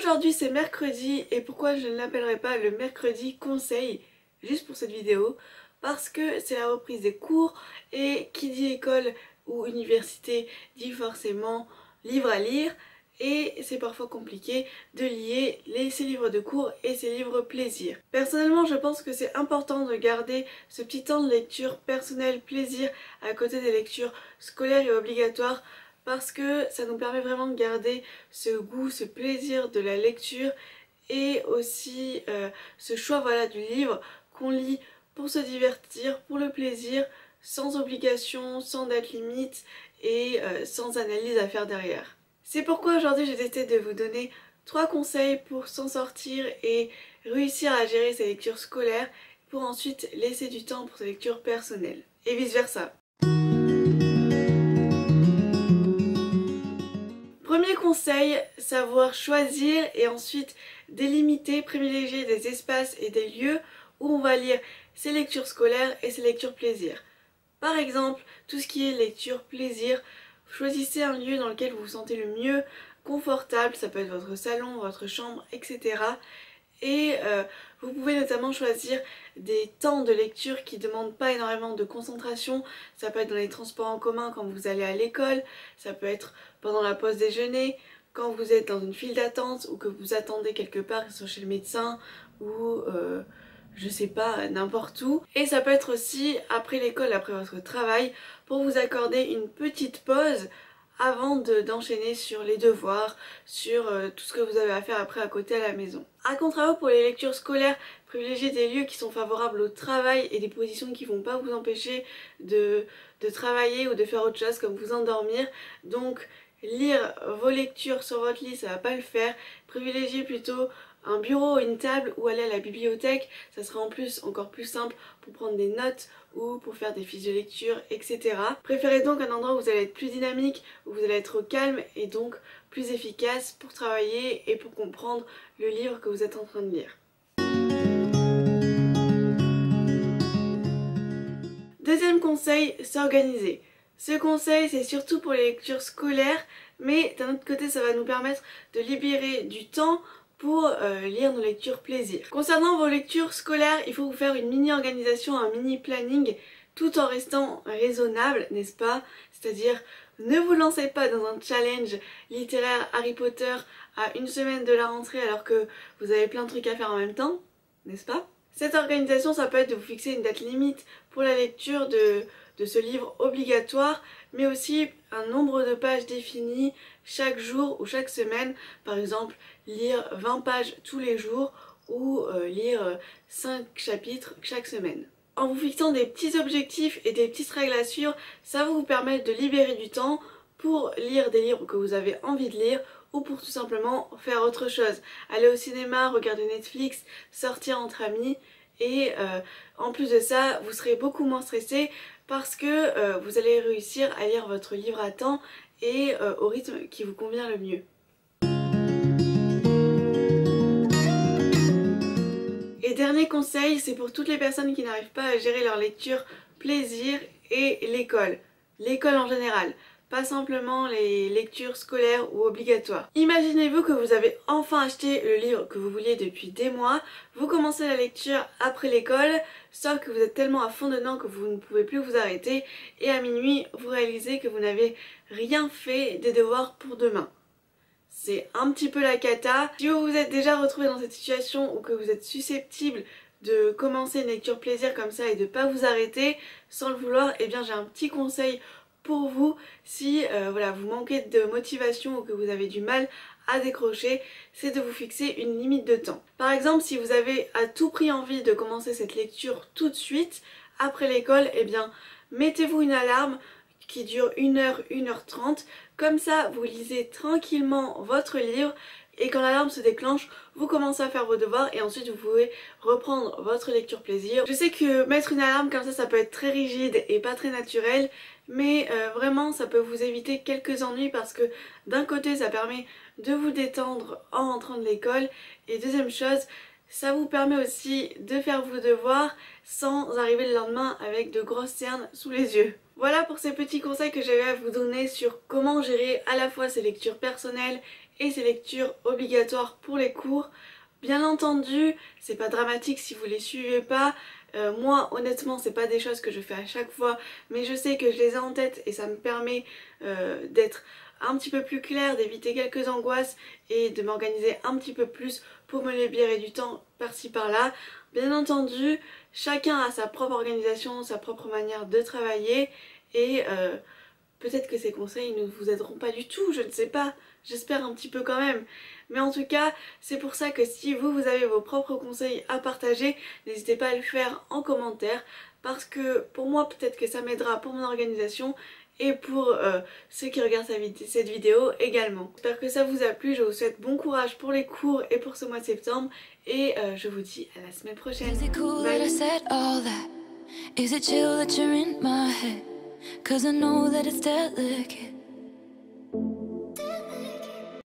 Aujourd'hui c'est mercredi et pourquoi je ne l'appellerai pas le mercredi conseil juste pour cette vidéo? Parce que c'est la reprise des cours et qui dit école ou université dit forcément livre à lire et c'est parfois compliqué de lier ces livres de cours et ces livres plaisir. Personnellement je pense que c'est important de garder ce petit temps de lecture personnel plaisir à côté des lectures scolaires et obligatoires parce que ça nous permet vraiment de garder ce goût, ce plaisir de la lecture et aussi ce choix du livre qu'on lit pour se divertir, pour le plaisir, sans obligation, sans date limite et sans analyse à faire derrière. C'est pourquoi aujourd'hui j'ai décidé de vous donner 3 conseils pour s'en sortir et réussir à gérer ses lectures scolaires pour ensuite laisser du temps pour ses lectures personnelles et vice versa. Premier conseil, savoir choisir et ensuite délimiter, privilégier des espaces et des lieux où on va lire ses lectures scolaires et ses lectures plaisir. Par exemple, tout ce qui est lecture plaisir, choisissez un lieu dans lequel vous vous sentez le mieux confortable, ça peut être votre salon, votre chambre, etc. Et vous pouvez notamment choisir des temps de lecture qui ne demandent pas énormément de concentration. Ça peut être dans les transports en commun quand vous allez à l'école, ça peut être pendant la pause déjeuner, quand vous êtes dans une file d'attente ou que vous attendez quelque part, que ce soit chez le médecin ou je sais pas, n'importe où. Et ça peut être aussi après l'école, après votre travail, pour vous accorder une petite pause avant d'enchaîner sur les devoirs, sur tout ce que vous avez à faire après à côté à la maison. A contrario, pour les lectures scolaires, privilégiez des lieux qui sont favorables au travail et des positions qui ne vont pas vous empêcher de travailler ou de faire autre chose comme vous endormir. Donc lire vos lectures sur votre lit, ça va pas le faire. Privilégiez plutôt un bureau, une table ou aller à la bibliothèque, ça sera en plus encore plus simple pour prendre des notes ou pour faire des fiches de lecture, etc. Préférez donc un endroit où vous allez être plus dynamique, où vous allez être au calme et donc plus efficace pour travailler et pour comprendre le livre que vous êtes en train de lire. Deuxième conseil, s'organiser. Ce conseil, c'est surtout pour les lectures scolaires, mais d'un autre côté, ça va nous permettre de libérer du temps pour lire nos lectures plaisir. Concernant vos lectures scolaires, il faut vous faire une mini-organisation, un mini-planning, tout en restant raisonnable, n'est-ce pas? C'est-à-dire, ne vous lancez pas dans un challenge littéraire Harry Potter à une semaine de la rentrée alors que vous avez plein de trucs à faire en même temps, n'est-ce pas? Cette organisation, ça peut être de vous fixer une date limite pour la lecture de ce livre obligatoire, mais aussi un nombre de pages défini chaque jour ou chaque semaine. Par exemple, lire 20 pages tous les jours ou lire 5 chapitres chaque semaine. En vous fixant des petits objectifs et des petites règles à suivre, ça va vous permettre de libérer du temps pour lire des livres que vous avez envie de lire ou pour tout simplement faire autre chose. Aller au cinéma, regarder Netflix, sortir entre amis et en plus de ça, vous serez beaucoup moins stressé parce que vous allez réussir à lire votre livre à temps et au rythme qui vous convient le mieux. Et dernier conseil, c'est pour toutes les personnes qui n'arrivent pas à gérer leur lecture plaisir et l'école. L'école en général, pas simplement les lectures scolaires ou obligatoires. Imaginez-vous que vous avez enfin acheté le livre que vous vouliez depuis des mois, vous commencez la lecture après l'école, sauf que vous êtes tellement à fond dedans que vous ne pouvez plus vous arrêter et à minuit vous réalisez que vous n'avez rien fait des devoirs pour demain. C'est un petit peu la cata. Si vous vous êtes déjà retrouvé dans cette situation ou que vous êtes susceptible de commencer une lecture plaisir comme ça et de ne pas vous arrêter sans le vouloir, eh bien j'ai un petit conseil pour vous si vous manquez de motivation ou que vous avez du mal à décrocher, c'est de vous fixer une limite de temps. Par exemple, si vous avez à tout prix envie de commencer cette lecture tout de suite, après l'école, eh bien mettez-vous une alarme qui dure 1 heure, 1h30, comme ça vous lisez tranquillement votre livre et quand l'alarme se déclenche, vous commencez à faire vos devoirs et ensuite vous pouvez reprendre votre lecture plaisir. Je sais que mettre une alarme comme ça peut être très rigide et pas très naturel, mais vraiment ça peut vous éviter quelques ennuis parce que d'un côté ça permet de vous détendre en rentrant de l'école et deuxième chose, ça vous permet aussi de faire vos devoirs sans arriver le lendemain avec de grosses cernes sous les yeux. Voilà pour ces petits conseils que j'avais à vous donner sur comment gérer à la fois ses lectures personnelles et ces lectures obligatoires pour les cours. Bien entendu, c'est pas dramatique si vous les suivez pas. Moi honnêtement c'est pas des choses que je fais à chaque fois, mais je sais que je les ai en tête et ça me permet d'être un petit peu plus clair, d'éviter quelques angoisses et de m'organiser un petit peu plus pour me libérer du temps par-ci par-là. Bien entendu, chacun a sa propre organisation, sa propre manière de travailler et peut-être que ces conseils ne vous aideront pas du tout, je ne sais pas, j'espère un petit peu quand même. Mais en tout cas, c'est pour ça que si vous avez vos propres conseils à partager, n'hésitez pas à le faire en commentaire, parce que pour moi peut-être que ça m'aidera pour mon organisation et pour ceux qui regardent cette vidéo également. J'espère que ça vous a plu, je vous souhaite bon courage pour les cours et pour ce mois de septembre et je vous dis à la semaine prochaine. Bye. Is it chill that you're in my head? 'Cause I know that it's delicate.